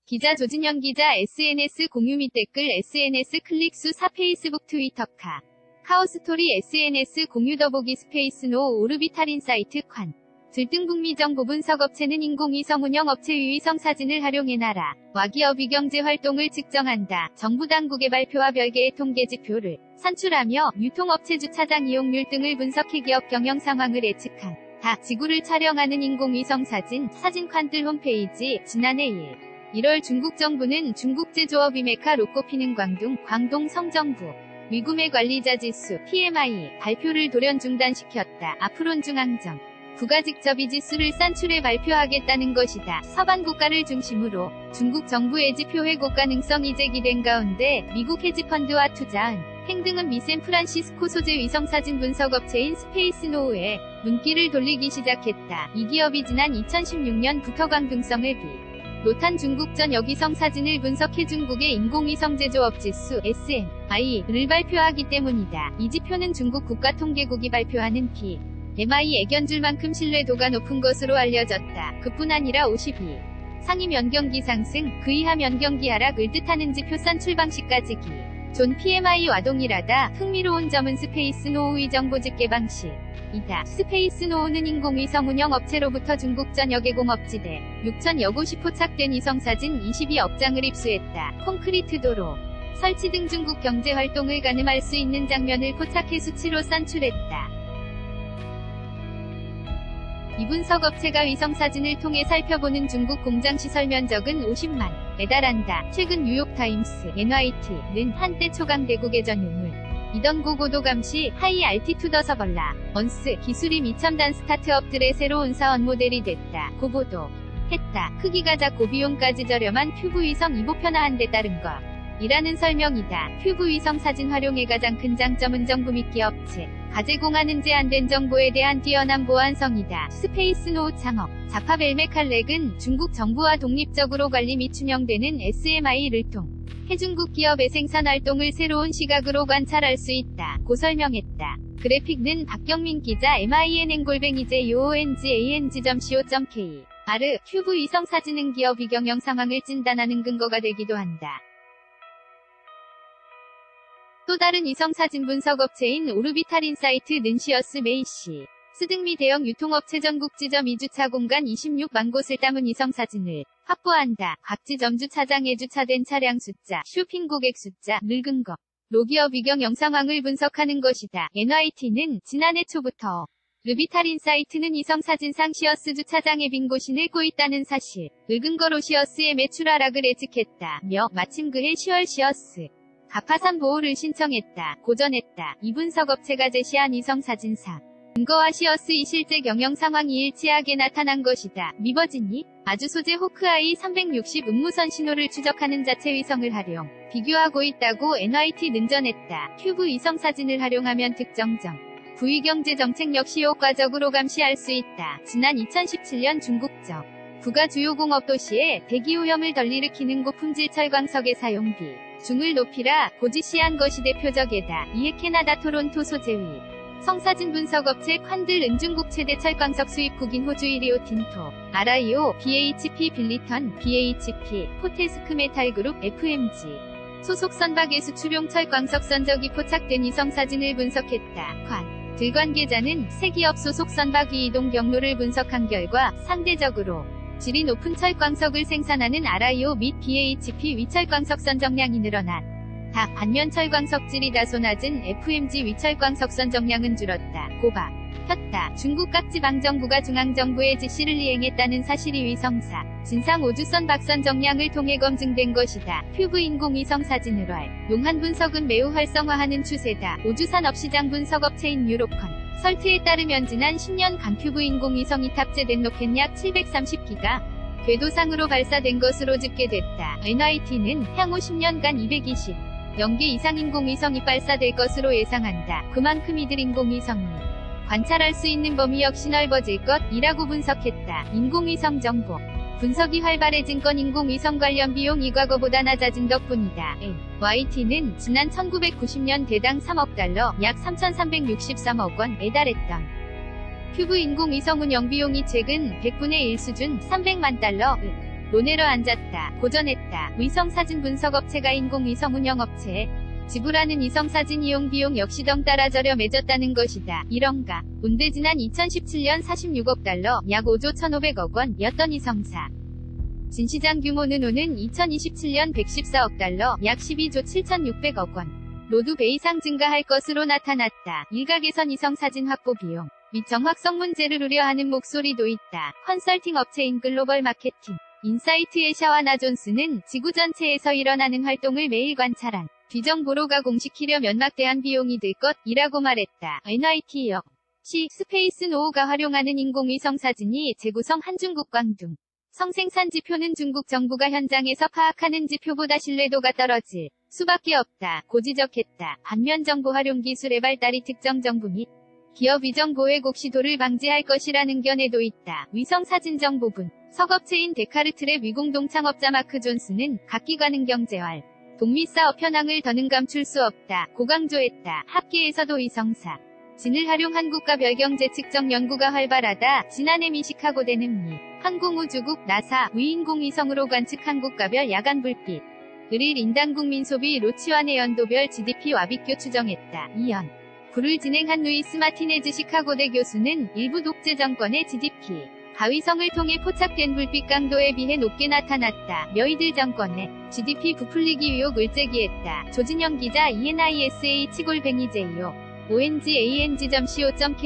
기자 조진현 기자 SNS 공유 및 댓글 SNS 클릭수 4 페이스북 트위터카 카오스토리 SNS 공유 더보기 스페이스노 오르비탈 인사이트 관 들등북미 정보 분석업체는 인공위성 운영업체의 위성 사진을 활용해 나라, 와 기업의 경제 활동을 측정한다. 정부 당국의 발표와 별개의 통계지표를 산출하며 유통업체 주차장 이용률 등을 분석해 기업 경영 상황을 예측한 지구를 촬영하는 인공위성 사진관들 홈페이지 지난해 1월 중국 정부는 중국 제조업 이메카로 꼽히는 광동 성정부 위구매 관리자 지수 PMI 발표를 돌연 중단시켰다. 앞으론 중앙정 부가 직접 이 지수를 산출해 발표하겠다는 것이다. 서방 국가를 중심으로 중국 정부의 지표 회복 가능성이 제기된 가운데 미국 헤지펀드와 투자은 행 등은 미 샌프란시스코 소재 위성사진 분석업체인 스페이스노우에 눈길을 돌리기 시작했다. 이 기업이 지난 2016년부터 광둥성을 비롯한 중국 전 여기성 사진을 분석해 중국의 인공위성 제조업 지수 SMI를 발표하기 때문이다. 이 지표는 중국 국가통계국이 발표하는 PMI 애견줄만큼 신뢰도가 높은 것으로 알려졌다. 그뿐 아니라 52 상위 면경기 상승, 그 이하 면경기 하락을 뜻하는 지표 산출 방식까지 존 PMI와 동일하다. 흥미로운 점은 스페이스노우의 정보 집계 방식이다. 스페이스노우는 인공위성 운영업체로부터 중국 전 여계공업지대 6,050 포착된 위성사진 22억 장을 입수했다. 콘크리트 도로 설치 등 중국 경제활동을 가늠할 수 있는 장면을 포착해 수치로 산출했다. 이 분석업체가 위성사진을 통해 살펴보는 중국 공장 시설 면적은 50만에 달한다. 최근 뉴욕타임스 NYT는 한때 초강대국의 전유물이던 고고도 감시 하이 알티투더 서벌라 언스 기술이 미첨단 스타트업들의 새로운 사원 모델이 됐다. 고 보도했다. 크기가 작고 비용까지 저렴한 큐브 위성 2보편화한 데 따른 것 이라는 설명이다. 큐브 위성 사진 활용의 가장 큰 장점은 정부 및 기업체가 제공하는 제한된 정보에 대한 뛰어난 보안성이다. 스페이스노우 창업 자파 벨메칼렉은 중국 정부와 독립적으로 관리 및 추명되는 SMI를 통해 중국 기업의 생산 활동을 새로운 시각으로 관찰할 수 있다. 고 설명했다. 그래픽는 박경민 기자 minngolben이제.yoongang.co.kr 큐브 위성 사진은 기업의 경영 상황을 진단하는 근거가 되기도 한다. 또 다른 위성사진 분석업체인 오르비탈 인사이트는 시어스 메이시 스등미 대형 유통업체 전국 지점 2주차 공간 26만 곳을 담은 위성사진을 확보한다. 각 지점 주차장에 주차된 차량 숫자, 쇼핑 고객 숫자를 근거로 기업의 경영 상황을 분석하는 것이다. NYT는 지난해 초부터 오르비탈 인사이트는 위성사진상 시어스 주차장에 빈 곳이 늘고 있다는 사실을 근거로 시어스의 매출 하락을 예측했다며 마침 그해 10월 시어스 가파산 보호를 신청했다. 고전했다. 이 분석업체가 제시한 위성사진상 근거와 시어스의 실제 경영 상황이 일치하게 나타난 것이다. 미버진이 아주 소재 호크아이 360 음무선 신호를 추적하는 자체 위성을 활용 비교하고 있다고 NYT는 전했다. 큐브 위성사진을 활용하면 특정정 부의 경제 정책 역시 효과적으로 감시할 수 있다. 지난 2017년 중국적 부가 주요 공업 도시에 대기오염을 덜 일으키는 고품질 철광석의 사용비 중을 높이라 고지시한 것이 대표적이다. 이에 캐나다 토론토 소재의 성사진 분석업체 콴들은 중국 최대 철광석 수입국인 호주의 리오 틴토, RIO, BHP 빌리턴, BHP, 포테스크 메탈그룹, FMG 소속 선박의 수출용 철광석 선적이 포착된 위성사진을 분석했다. 들 관계자는 세 기업 소속 선박의 이동 경로를 분석한 결과 상대적으로 질이 높은 철광석을 생산하는 RIO 및 BHP 위철광석 선정량이 늘어났다. 반면 철광석 질이 다소 낮은 FMG 위철광석 선정량은 줄었다. 폈다. 중국 각 지방정부가 중앙정부의 지시를 이행했다는 사실이 위성사 진상 5주선 박선정량을 통해 검증된 것이다. 큐브 인공위성 사진을 용한 분석은 매우 활성화하는 추세다. 5주 산업시장 분석업체인 유로컨 설트에 따르면 지난 10년간 큐브 인공위성이 탑재된 로켓 약 730기가 궤도상으로 발사된 것으로 집계됐다. NYT는 향후 10년간 220개 이상 인공위성이 발사될 것으로 예상한다. 그만큼 이들 인공위성이 관찰할 수 있는 범위 역시 넓어질 것이라고 분석했다. 인공위성 정보 분석이 활발해진 건 인공위성 관련 비용이 과거보다 낮아진 덕분이다. NYT는 지난 1990년 대당 3억 달러, 약 3,363억 원에 달했던 큐브 인공위성 운영 비용이 최근 100분의 1 수준 300만 달러를 논외로 앉았다. 고전했다. 위성사진 분석업체가 인공위성 운영업체에 지불하는 위성사진 이용 비용 역시 덩따라 저렴해졌다는 것이다. 이런가. 운대 지난 2017년 46억 달러, 약 5조 1,500억 원이었던 위성사 진시장 규모는 오는 2027년 114억 달러, 약 12조 7,600억 원. 로드 배 이상 증가할 것으로 나타났다. 일각에선 위성사진 확보 비용 및 정확성 문제를 우려하는 목소리도 있다. 컨설팅 업체인 글로벌 마케팅 인사이트의 샤와나 존스는 지구 전체에서 일어나는 활동을 매일 관찰한 뒤정 보로가 공식키려 면막대한 비용이 들 것이라고 말했다. NYT 역시 스페이스 노우가 활용하는 인공위성 사진이 재구성 한중국 광둥 성생산 지표는 중국 정부가 현장에서 파악하는 지표보다 신뢰도가 떨어질 수밖에 없다. 고 지적했다. 반면 정보 활용 기술의 발달이 특정 정부 및 기업 위정 보획 시도를 방지할 것이라는 견해도 있다. 위성 사진 정보분 석업체인 데카르트랩 위공동 창업자 마크 존스는 각 기관은 경제활 동미 사업 현황을 더는 감출 수 없다. 고 강조했다. 학계에서도 위성사 진을 활용한 국가별 경제 측정 연구가 활발하다. 지난해 미 시카고대는 미 항공우주국 나사 위인공위성으로 관측한 국가별 야간 불빛 을 인당 국민 소비 로치완의 연도별 GDP와 비교 추정했다. 이연 구를 진행한 루이스 마티네즈 시카고대 교수는 일부 독재 정권의 GDP 가위성을 통해 포착된 불빛 강도에 비해 높게 나타났다. 며 이들 정권의 GDP 부풀리기 의혹을 제기했다. 조진영 기자 ENISA 치골뱅이 JO ONGANG.co.kr